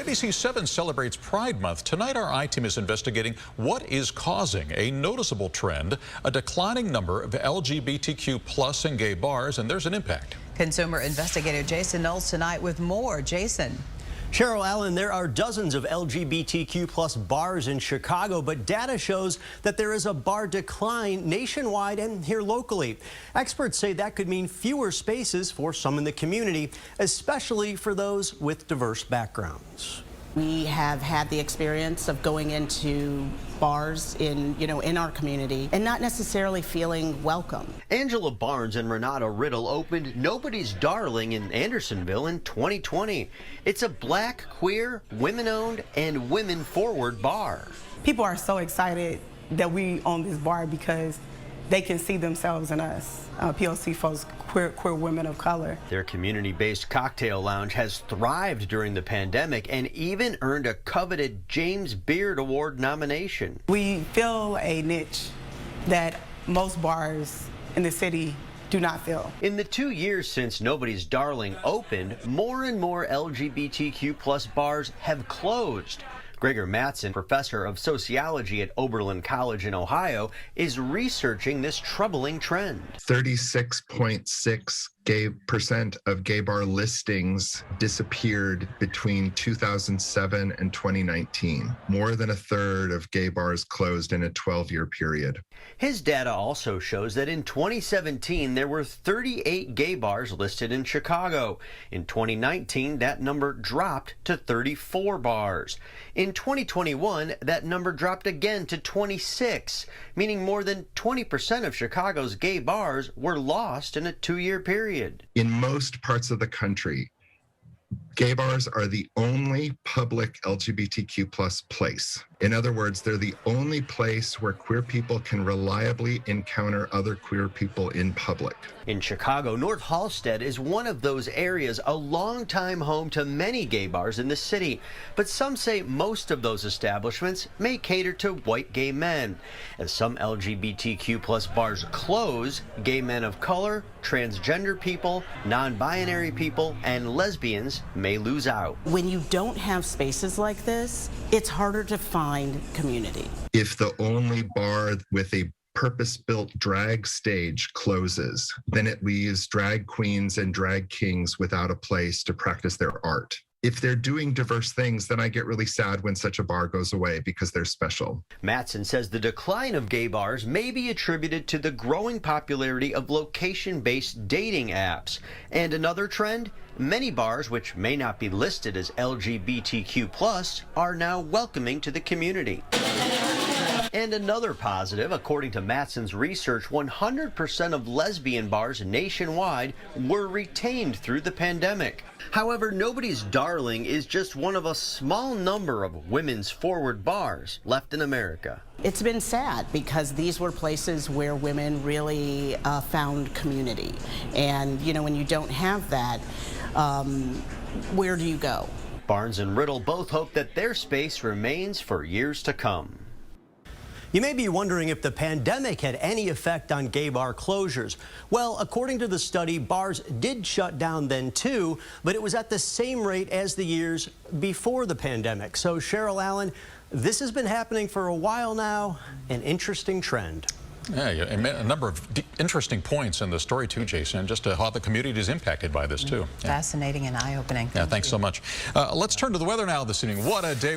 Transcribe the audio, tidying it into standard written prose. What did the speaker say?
ABC 7 celebrates Pride Month. Tonight, our I-Team is investigating what is causing a noticeable trend, a declining number of LGBTQ plus and gay bars, and there's an impact. Consumer investigator Jason Knowles tonight with more. Jason. Cheryl Allen, there are dozens of LGBTQ plus bars in Chicago, but data shows that there is a bar decline nationwide and here locally. Experts say that could mean fewer spaces for some in the community, especially for those with diverse backgrounds. We have had the experience of going into bars in our community and not necessarily feeling welcome. Angela Barnes and Renata Riddle opened Nobody's Darling in Andersonville in 2020. It's a black, queer, women-owned, and women-forward bar. People are so excited that we own this bar because they can see themselves in us, POC folks, queer women of color. Their community-based cocktail lounge has thrived during the pandemic and even earned a coveted James Beard Award nomination. We fill a niche that most bars in the city do not fill. In the 2 years since Nobody's Darling opened, more and more LGBTQ plus bars have closed. Gregor Mattson, professor of sociology at Oberlin College in Ohio, is researching this troubling trend. 36.6% of gay bar listings disappeared between 2007 and 2019. More than a third of gay bars closed in a 12-year period. His data also shows that in 2017, there were 38 gay bars listed in Chicago. In 2019, that number dropped to 34 bars. In 2021, that number dropped again to 26, meaning more than 20% of Chicago's gay bars were lost in a 2-year period. In most parts of the country, gay bars are the only public LGBTQ plus place. In other words, they're the only place where queer people can reliably encounter other queer people in public. In Chicago, North Halsted is one of those areas, a longtime home to many gay bars in the city. But some say most of those establishments may cater to white gay men. As some LGBTQ plus bars close, gay men of color, transgender people, non-binary people, and lesbians may lose out. When you don't have spaces like this, it's harder to find community. If the only bar with a purpose-built drag stage closes, then it leaves drag queens and drag kings without a place to practice their art. If they're doing diverse things, then I get really sad when such a bar goes away because they're special. Mattson says the decline of gay bars may be attributed to the growing popularity of location-based dating apps. And another trend, many bars which may not be listed as LGBTQ+, are now welcoming to the community. And another positive, according to Mattson's research, 100% of lesbian bars nationwide were retained through the pandemic. However, Nobody's Darling is just one of a small number of women's forward bars left in America. It's been sad because these were places where women really found community. And, when you don't have that, where do you go? Barnes and Riddle both hope that their space remains for years to come. You may be wondering if the pandemic had any effect on gay bar closures. Well, according to the study, bars did shut down then too, but it was at the same rate as the years before the pandemic. So, Cheryl Allen, this has been happening for a while now, an interesting trend. Yeah, a number of interesting points in the story too, Jason, and just how the community is impacted by this too. Fascinating and eye-opening. Yeah, thanks so much. Let's turn to the weather now this evening. What a day.